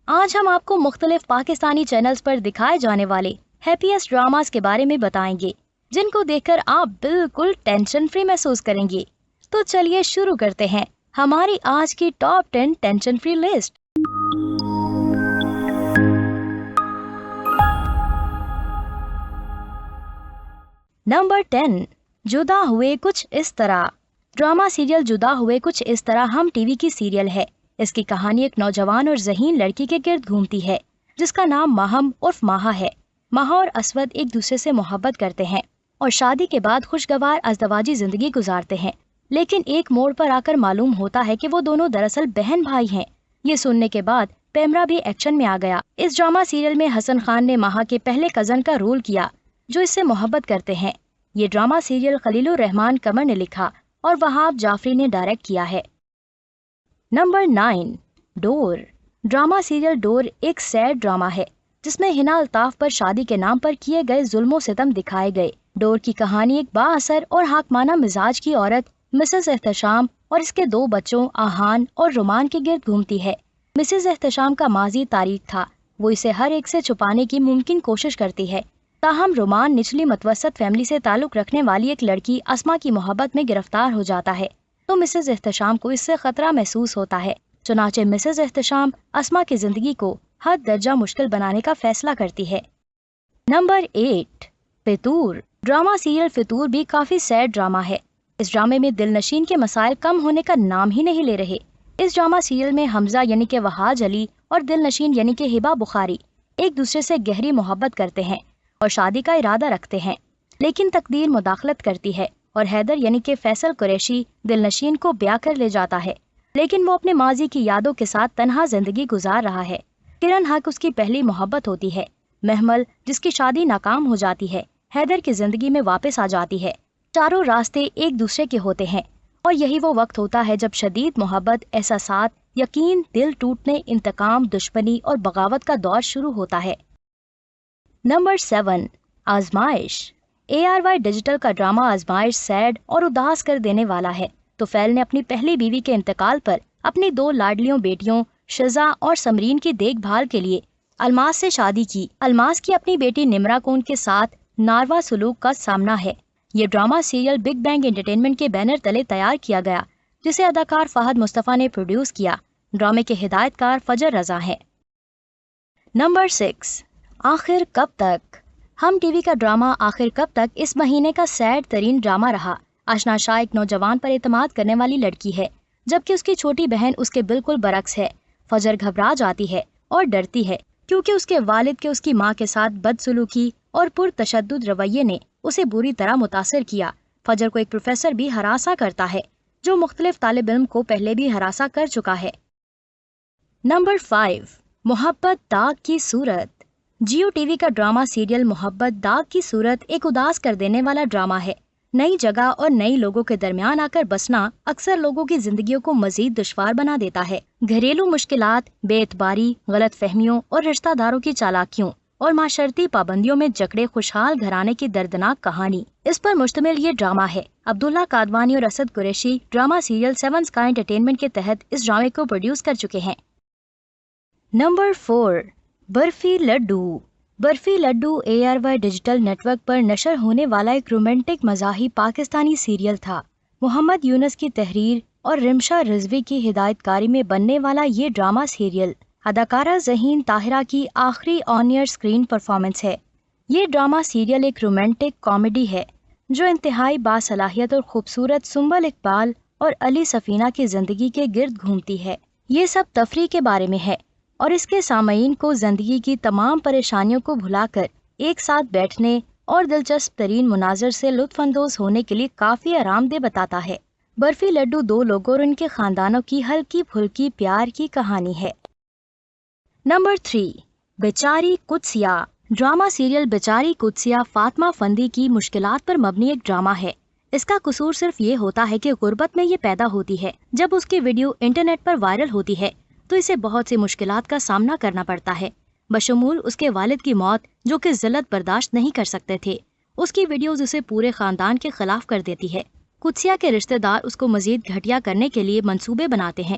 آج ہم آپ کو مختلف پاکستانی چینلز پر دکھائے جانے والے ہیپیسٹ ڈراماز کے بارے میں بتائیں گے جن کو دیکھ کر آپ بالکل ٹینشن فری محسوس کریں گے۔ تو چلیے شروع کرتے ہیں ہماری آج کی top 10 tension free list. Number 10، جدا ہوئے کچھ اس طرح۔ ڈرامہ سیریل جدا ہوئے کچھ اس طرح ہم ٹی وی کی سیریل ہے۔ اس کی کہانی ایک نوجوان اور ذہین لڑکی کے گرد گھومتی ہے جس کا نام ماہم عرف ماہا ہے۔ ماہا اور اسود ایک دوسرے سے محبت کرتے ہیں اور شادی کے بعد خوشگوار ازدواجی زندگی گزارتے ہیں، لیکن ایک موڑ پر آ کر معلوم ہوتا ہے کہ وہ دونوں دراصل بہن بھائی ہیں۔ یہ سننے کے بعد پیمرا بھی ایکشن میں آ گیا۔ اس ڈرامہ سیریل میں حسن خان نے ماہا کے پہلے کزن کا رول کیا جو اس سے محبت کرتے ہیں۔ یہ ڈرامہ سیریل خلیل الرحمان قمر نے لکھا اور وہاب جعفری نے ڈائریکٹ کیا ہے۔ نمبر 9، ڈور۔ ڈرامہ سیریل ڈور ایک سیڈ ڈرامہ ہے جس میں ہنا الطاف پر شادی کے نام پر کیے گئے ظلم و ستم دکھائے گئے۔ ڈور کی کہانی ایک با اثر اور حاکمانہ مزاج کی عورت مسز احتشام اور اس کے 2 بچوں آہان اور رومان کے گرد گھومتی ہے۔ مسز احتشام کا ماضی تاریک تھا، وہ اسے ہر ایک سے چھپانے کی ممکن کوشش کرتی ہے، تاہم رومان نچلی متوسط فیملی سے تعلق رکھنے والی ایک لڑکی اسما کی محبت میں گرفتار ہو جاتا ہے تو مسز احتشام کو اس سے خطرہ محسوس ہوتا ہے، چنانچہ مسز احتشام اسما کی زندگی کو حد درجہ مشکل بنانے کا فیصلہ کرتی ہے۔ نمبر 8، فطور۔ ڈرامہ سیریل فطور بھی کافی سیڈ ڈرامہ ہے۔ اس ڈرامے میں دل نشین کے مسائل کم ہونے کا نام ہی نہیں لے رہے۔ اس ڈرامہ سیریل میں حمزہ یعنی کہ وہاج علی اور دل نشین یعنی کہ ہبہ بخاری ایک دوسرے سے گہری محبت کرتے ہیں اور شادی کا ارادہ رکھتے ہیں، لیکن تقدیر مداخلت کرتی ہے اور حیدر یعنی کہ فیصل قریشی دل نشین کو بیاہ کر لے جاتا ہے، لیکن وہ اپنے ماضی کی یادوں کے ساتھ تنہا زندگی گزار رہا ہے۔ کرن حق اس کی پہلی محبت ہوتی ہے۔ محمل جس کی شادی ناکام ہو جاتی ہے حیدر کی زندگی میں واپس آ جاتی ہے۔ چاروں راستے ایک دوسرے کے ہوتے ہیں اور یہی وہ وقت ہوتا ہے جب شدید محبت، احساسات، یقین، دل ٹوٹنے، انتقام، دشمنی اور بغاوت کا دور شروع ہوتا ہے۔ نمبر 7، آزمائش۔ ARY ڈیجیٹل کا ڈرامہ آزمائش سیڈ اور اداس کر دینے والا ہے۔ توفیل نے اپنی پہلی بیوی کے انتقال پر اپنی 2 لاڈلیوں بیٹیوں شزا اور سمرین کی دیکھ بھال کے لیے الماس سے شادی کی۔ الماس کی اپنی بیٹی نمرا کو ان کے ساتھ ناروا سلوک کا سامنا ہے۔ یہ drama serial big bang entertainment کے بینر تلے تیار کیا گیا جسے اداکار فہد مصطفیٰ نے پروڈیوس کیا۔ ڈرامے کے ہدایت کار فجر رضا ہیں۔ نمبر 6، آخر کب تک۔ ہم ٹی وی کا ڈرامہ آخر کب تک اس مہینے کا سیڈ ترین ڈرامہ رہا۔ آشنا شاہ ایک نوجوان پر اعتماد کرنے والی لڑکی ہے جبکہ اس کی چھوٹی بہن اس کے بالکل برعکس ہے۔ فجر گھبرا جاتی ہے اور ڈرتی ہے کیونکہ اس کے والد کے اس کی ماں کے ساتھ بدسلوکی اور پرتشدد رویے نے اسے بری طرح متاثر کیا۔ فجر کو ایک پروفیسر بھی ہراساں کرتا ہے جو مختلف طالب علم کو پہلے بھی ہراساں کر چکا ہے۔ نمبر 5، محبت داغ کی صورت۔ جیو ٹی وی کا ڈرامہ سیریل محبت داغ کی صورت ایک اداس کر دینے والا ڈرامہ ہے۔ نئی جگہ اور نئی لوگوں کے درمیان آ کر بسنا اکثر لوگوں کی زندگیوں کو مزید دشوار بنا دیتا ہے۔ گھریلو مشکلات، بے اعتباری، غلط فہمیوں اور رشتہ داروں کی چالاکیوں اور معاشرتی پابندیوں میں جکڑے خوشحال گھرانے کی دردناک کہانی، اس پر مشتمل یہ ڈرامہ ہے۔ عبداللہ قادوانی اور Asad Qureshi drama serial 7 sky entertainment کے تحت اس ڈرامے کو پروڈیوس کر چکے ہیں۔ نمبر 4، برفی لڈو۔ برفی لڈو ARY ڈیجیٹل نیٹ ورک پر نشر ہونے والا ایک رومانٹک مزاحی پاکستانی سیریل تھا۔ محمد یونس کی تحریر اور رمشا رضوی کی ہدایت کاری میں بننے والا یہ ڈرامہ سیریل اداکارہ ذہین طاہرہ کی آخری آن ایئر اسکرین پرفارمنس ہے۔ یہ ڈرامہ سیریل ایک رومانٹک کامیڈی ہے جو انتہائی باصلاحیت اور خوبصورت سنبل اقبال اور علی سفینہ کی زندگی کے گرد گھومتی ہے۔ یہ سب تفریح کے بارے میں ہے اور اس کے سامعین کو زندگی کی تمام پریشانیوں کو بھلا کر ایک ساتھ بیٹھنے اور دلچسپ ترین مناظر سے لطف اندوز ہونے کے لیے کافی آرام دہ بتاتا ہے۔ برفی لڈو 2 لوگوں اور ان کے خاندانوں کی ہلکی پھلکی پیار کی کہانی ہے۔ نمبر 3، بیچاری قدسیہ۔ ڈرامہ سیریل بیچاری قدسیہ فاطمہ فندی کی مشکلات پر مبنی ایک ڈرامہ ہے۔ اس کا قصور صرف یہ ہوتا ہے کہ غربت میں یہ پیدا ہوتی ہے۔ جب اس کی ویڈیو انٹرنیٹ پر وائرل ہوتی ہے تو اسے بہت سی مشکلات کا سامنا کرنا پڑتا ہے، بشمول اس کے والد کی موت جو کہ ذلت برداشت نہیں کر سکتے تھے۔ اس کی ویڈیوز اسے پورے خاندان کے خلاف کر دیتی ہے۔ قدسیہ کے رشتہ دار اس کو مزید گھٹیا کرنے کے لیے منصوبے بناتے ہیں